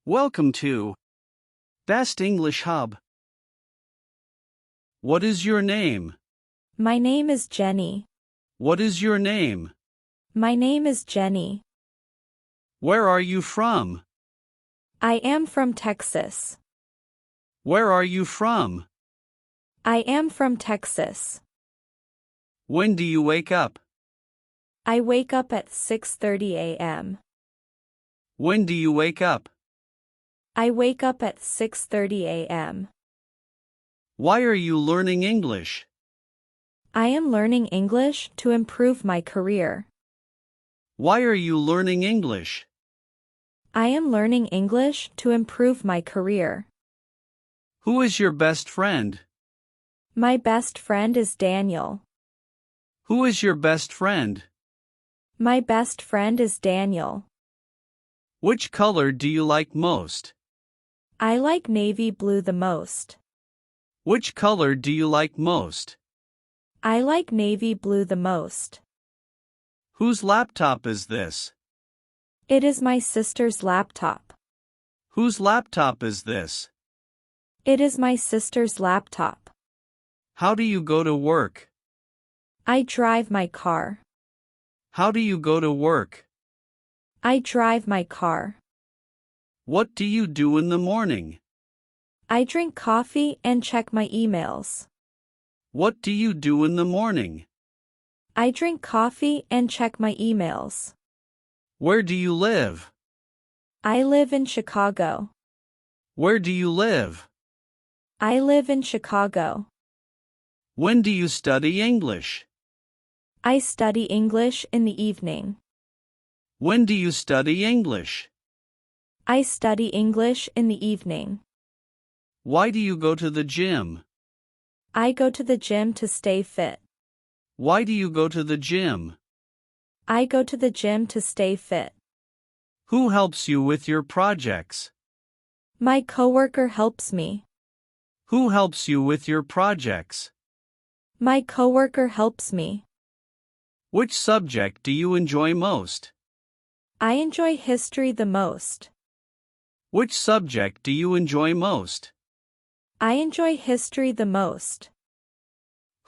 Welcome to Best English Hub. What is your name? My name is Jenny. What is your name? My name is Jenny. Where are you from? I am from Texas. Where are you from? I am from Texas. When do you wake up? I wake up at 6:30 a.m. When do you wake up? I wake up at 6:30 a.m. Why are you learning English? I am learning English to improve my career. Why are you learning English? I am learning English to improve my career. Who is your best friend? My best friend is Daniel. Who is your best friend? My best friend is Daniel. Which color do you like most? I like navy blue the most. Which color do you like most? I like navy blue the most. Whose laptop is this? It is my sister's laptop. Whose laptop is this? It is my sister's laptop. How do you go to work? I drive my car. How do you go to work? I drive my car. What do you do in the morning? I drink coffee and check my emails. What do you do in the morning? I drink coffee and check my emails. Where do you live? I live in Chicago. Where do you live? I live in Chicago. When do you study English? I study English in the evening. When do you study English? I study English in the evening. Why do you go to the gym? I go to the gym to stay fit. Why do you go to the gym? I go to the gym to stay fit. Who helps you with your projects? My coworker helps me. Who helps you with your projects? My coworker helps me. Which subject do you enjoy most? I enjoy history the most. Which subject do you enjoy most? I enjoy history the most.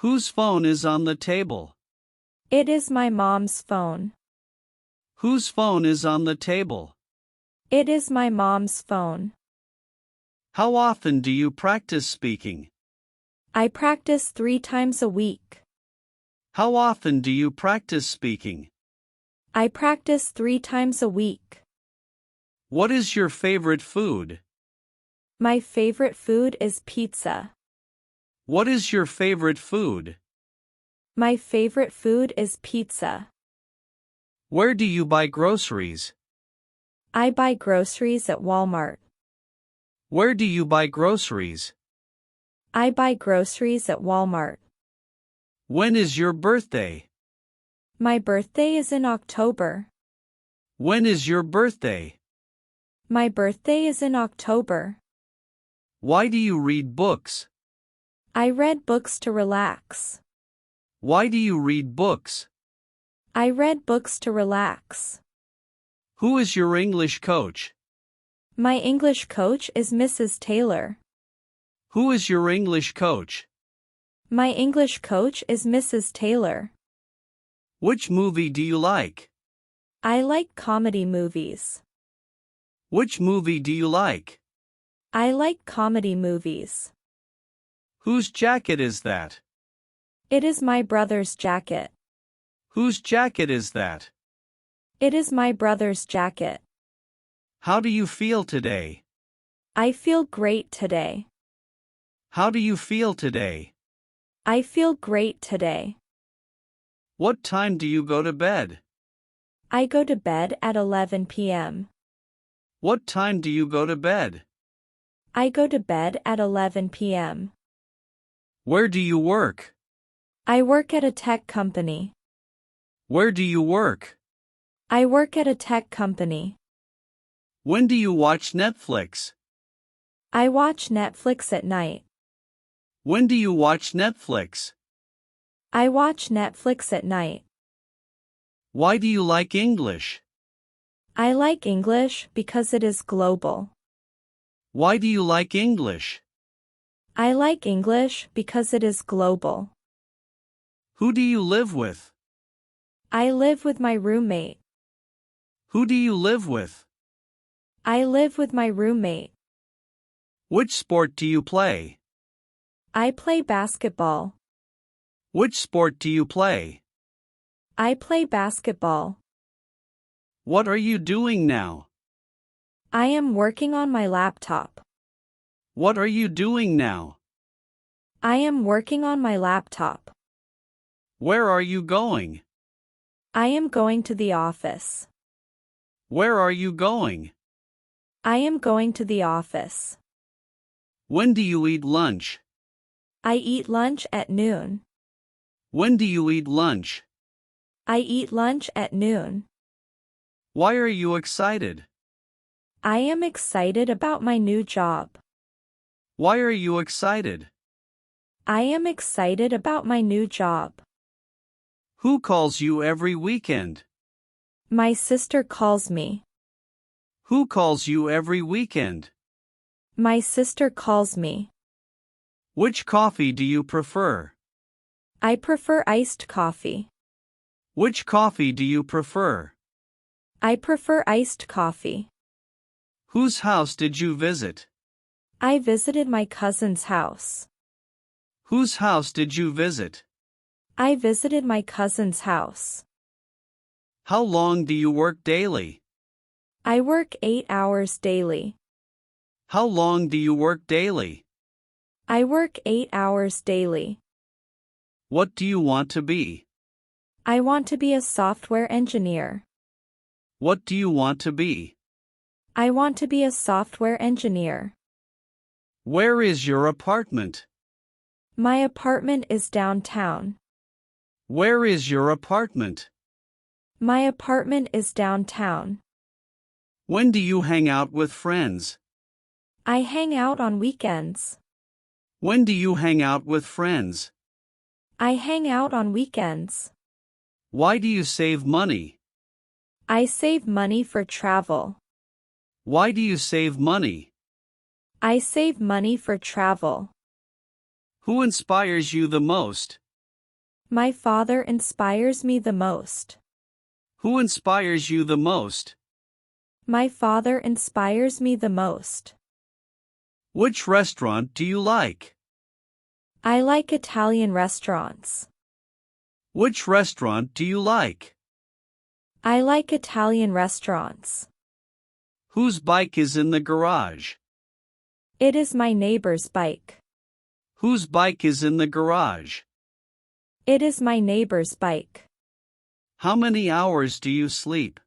Whose phone is on the table? It is my mom's phone. Whose phone is on the table? It is my mom's phone. How often do you practice speaking? I practice 3 times a week. How often do you practice speaking? I practice 3 times a week. What is your favorite food? My favorite food is pizza. What is your favorite food? My favorite food is pizza. Where do you buy groceries? I buy groceries at Walmart. Where do you buy groceries? I buy groceries at Walmart. When is your birthday? My birthday is in October. When is your birthday? My birthday is in October. Why do you read books? I read books to relax. Why do you read books? I read books to relax. Who is your English coach? My English coach is Mrs. Taylor. Who is your English coach? My English coach is Mrs. Taylor. Which movie do you like? I like comedy movies. Which movie do you like? I like comedy movies. Whose jacket is that? It is my brother's jacket. Whose jacket is that? It is my brother's jacket. How do you feel today? I feel great today. How do you feel today? I feel great today. What time do you go to bed? I go to bed at 11 p.m. What time do you go to bed? I go to bed at 11 p.m. Where do you work? I work at a tech company. Where do you work? I work at a tech company. When do you watch Netflix? I watch Netflix at night. When do you watch Netflix? I watch Netflix at night. Why do you like English? I like English because it is global. Why do you like English? I like English because it is global. Who do you live with? I live with my roommate. Who do you live with? I live with my roommate. Which sport do you play? I play basketball. Which sport do you play? I play basketball. What are you doing now? I am working on my laptop. What are you doing now? I am working on my laptop. Where are you going? I am going to the office. Where are you going? I am going to the office. When do you eat lunch? I eat lunch at noon. When do you eat lunch? I eat lunch at noon. Why are you excited? I am excited about my new job. Why are you excited? I am excited about my new job. Who calls you every weekend? My sister calls me. Who calls you every weekend? My sister calls me. Which coffee do you prefer? I prefer iced coffee. Which coffee do you prefer? I prefer iced coffee. Whose house did you visit? I visited my cousin's house. Whose house did you visit? I visited my cousin's house. How long do you work daily? I work 8 hours daily. How long do you work daily? I work 8 hours daily. What do you want to be? I want to be a software engineer. What do you want to be? I want to be a software engineer. Where is your apartment? My apartment is downtown. Where is your apartment? My apartment is downtown. When do you hang out with friends? I hang out on weekends. When do you hang out with friends? I hang out on weekends. Why do you save money? I save money for travel. Why do you save money? I save money for travel. Who inspires you the most? My father inspires me the most. Who inspires you the most? My father inspires me the most. Which restaurant do you like? I like Italian restaurants. Which restaurant do you like? I like Italian restaurants. Whose bike is in the garage? It is my neighbor's bike. Whose bike is in the garage? It is my neighbor's bike. How many hours do you sleep?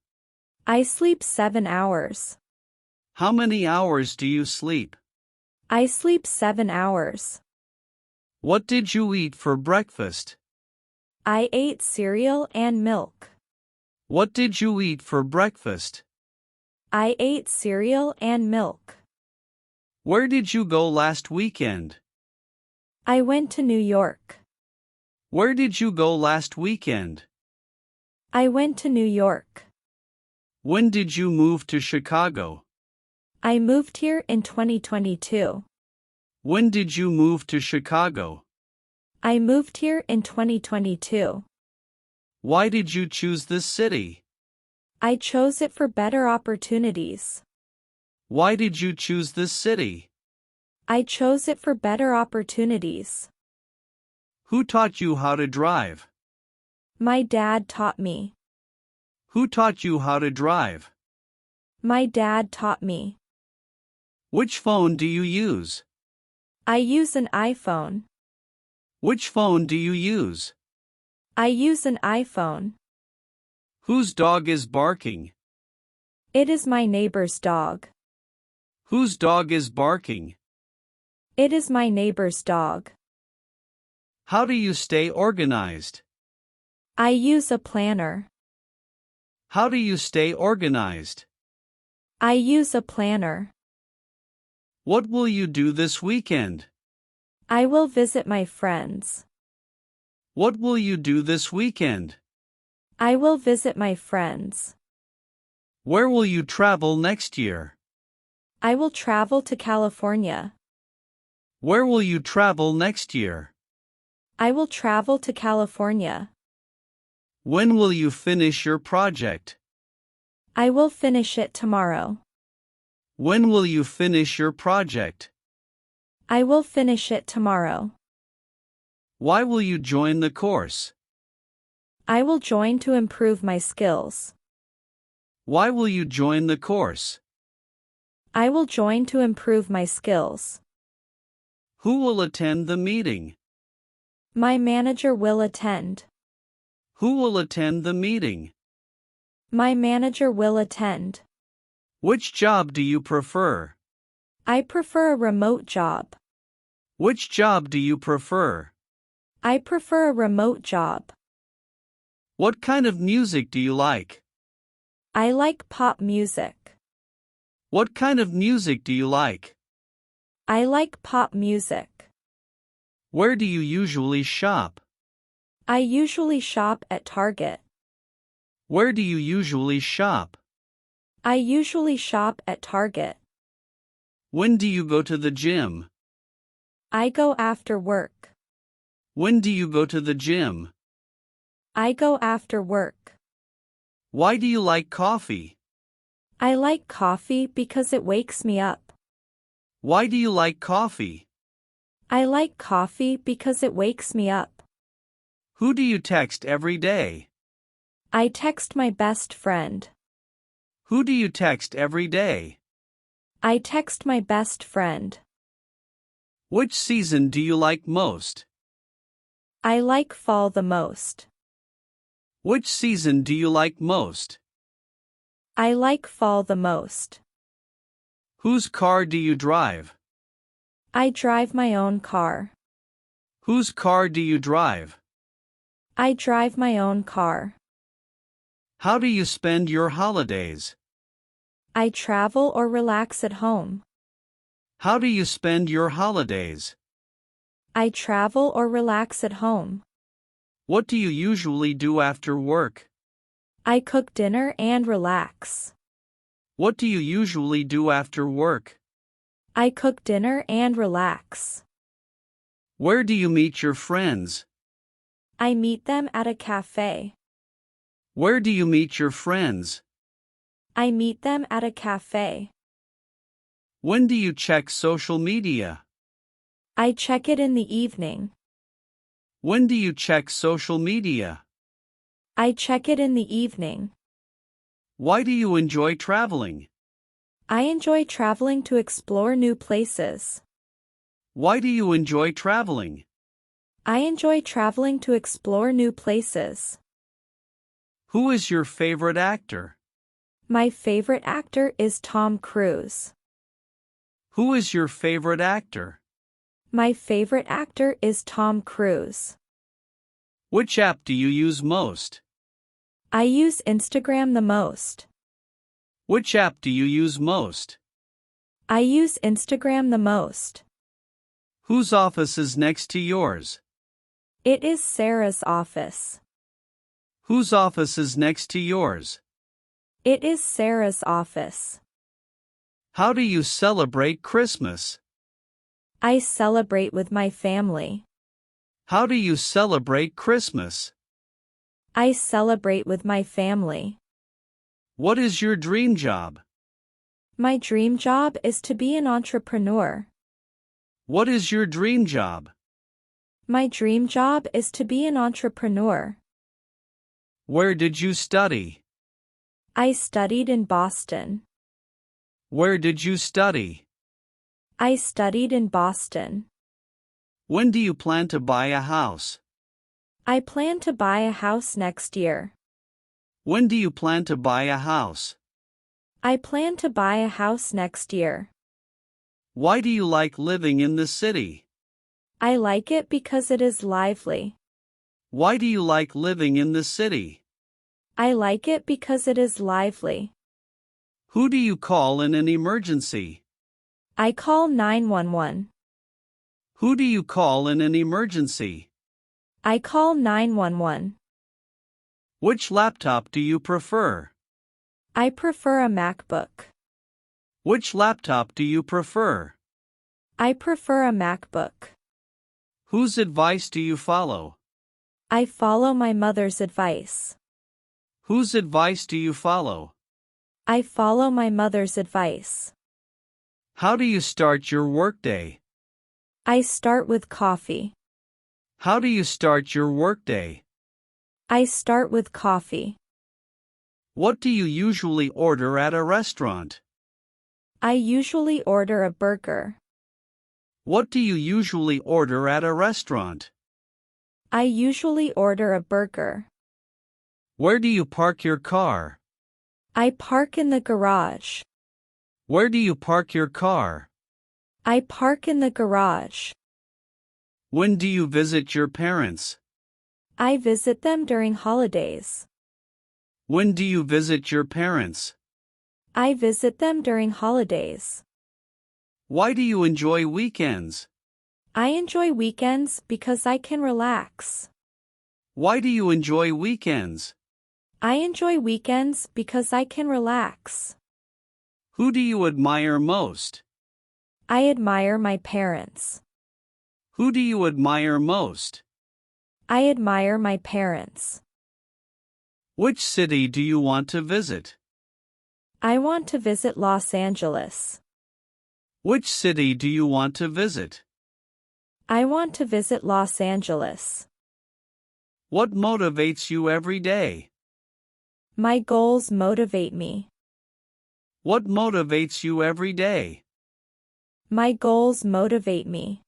I sleep 7 hours. How many hours do you sleep? I sleep 7 hours. What did you eat for breakfast? I ate cereal and milk. What did you eat for breakfast? I ate cereal and milk. Where did you go last weekend? I went to New York. Where did you go last weekend? I went to New York. When did you move to Chicago? I moved here in 2022. When did you move to Chicago? I moved here in 2022. Why did you choose this city? I chose it for better opportunities. Why did you choose this city? I chose it for better opportunities. Who taught you how to drive? My dad taught me. Who taught you how to drive? My dad taught me. Which phone do you use? I use an iPhone. Which phone do you use? I use an iPhone. Whose dog is barking? It is my neighbor's dog. Whose dog is barking? It is my neighbor's dog. How do you stay organized? I use a planner. How do you stay organized? I use a planner. What will you do this weekend? I will visit my friends. What will you do this weekend? I will visit my friends. Where will you travel next year? I will travel to California. Where will you travel next year? I will travel to California. When will you finish your project? I will finish it tomorrow. When will you finish your project? I will finish it tomorrow. Why will you join the course? I will join to improve my skills. Why will you join the course? I will join to improve my skills. Who will attend the meeting? My manager will attend. Who will attend the meeting? My manager will attend. Which job do you prefer? I prefer a remote job. Which job do you prefer? I prefer a remote job. What kind of music do you like? I like pop music. What kind of music do you like? I like pop music. Where do you usually shop? I usually shop at Target. Where do you usually shop? I usually shop at Target. When do you go to the gym? I go after work. When do you go to the gym? I go after work. Why do you like coffee? I like coffee because it wakes me up. Why do you like coffee? I like coffee because it wakes me up. Who do you text every day? I text my best friend. Who do you text every day? I text my best friend. Which season do you like most? I like fall the most. Which season do you like most? I like fall the most. Whose car do you drive? I drive my own car. Whose car do you drive? I drive my own car. How do you spend your holidays? I travel or relax at home. How do you spend your holidays? I travel or relax at home. What do you usually do after work? I cook dinner and relax. What do you usually do after work? I cook dinner and relax. Where do you meet your friends? I meet them at a cafe. Where do you meet your friends? I meet them at a cafe. When do you check social media? I check it in the evening. When do you check social media? I check it in the evening. Why do you enjoy traveling? I enjoy traveling to explore new places. Why do you enjoy traveling? I enjoy traveling to explore new places. Who is your favorite actor? My favorite actor is Tom Cruise. Who is your favorite actor? My favorite actor is Tom Cruise. Which app do you use most? I use Instagram the most. Which app do you use most? I use Instagram the most. Whose office is next to yours? It is Sarah's office. Whose office is next to yours? It is Sarah's office. How do you celebrate Christmas? I celebrate with my family. How do you celebrate Christmas? I celebrate with my family. What is your dream job? My dream job is to be an entrepreneur. What is your dream job? My dream job is to be an entrepreneur. Where did you study? I studied in Boston. Where did you study? I studied in Boston. When do you plan to buy a house? I plan to buy a house next year. When do you plan to buy a house? I plan to buy a house next year. Why do you like living in the city? I like it because it is lively. Why do you like living in the city? I like it because it is lively. Who do you call in an emergency? I call 911. Who do you call in an emergency? I call 911. Which laptop do you prefer? I prefer a MacBook. Which laptop do you prefer? I prefer a MacBook. Whose advice do you follow? I follow my mother's advice. Whose advice do you follow? I follow my mother's advice. How do you start your workday? I start with coffee. How do you start your workday? I start with coffee. What do you usually order at a restaurant? I usually order a burger. What do you usually order at a restaurant? I usually order a burger. Where do you park your car? I park in the garage. Where do you park your car? I park in the garage. When do you visit your parents? I visit them during holidays. When do you visit your parents? I visit them during holidays. Why do you enjoy weekends? I enjoy weekends because I can relax. Why do you enjoy weekends? I enjoy weekends because I can relax. Who do you admire most? I admire my parents. Who do you admire most? I admire my parents. Which city do you want to visit? I want to visit Los Angeles. Which city do you want to visit? I want to visit Los Angeles. What motivates you every day? My goals motivate me. What motivates you every day? My goals motivate me.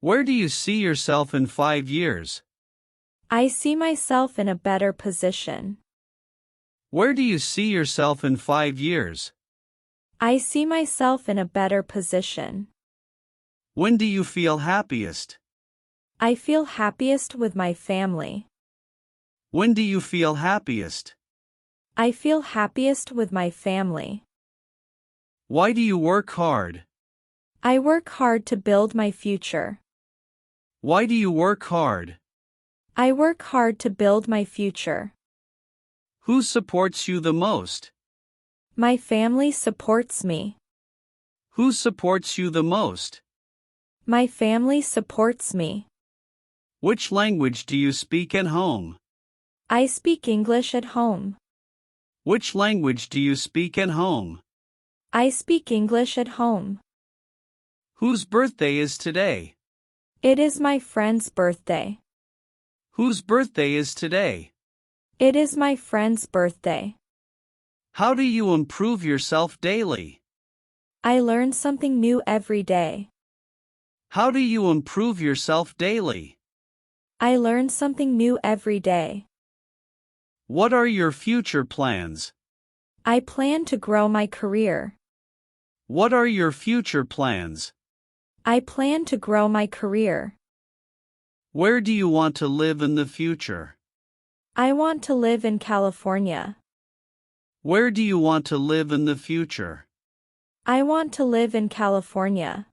Where do you see yourself in 5 years? I see myself in a better position. Where do you see yourself in 5 years? I see myself in a better position. When do you feel happiest? I feel happiest with my family. When do you feel happiest? I feel happiest with my family. Why do you work hard? I work hard to build my future. Why do you work hard? I work hard to build my future. Who supports you the most? My family supports me. Who supports you the most? My family supports me. Which language do you speak at home? I speak English at home. Which language do you speak at home? I speak English at home. Whose birthday is today? It is my friend's birthday. Whose birthday is today? It is my friend's birthday. How do you improve yourself daily? I learn something new every day. How do you improve yourself daily? I learn something new every day. What are your future plans? I plan to grow my career. What are your future plans? I plan to grow my career. Where do you want to live in the future? I want to live in California. Where do you want to live in the future? I want to live in California.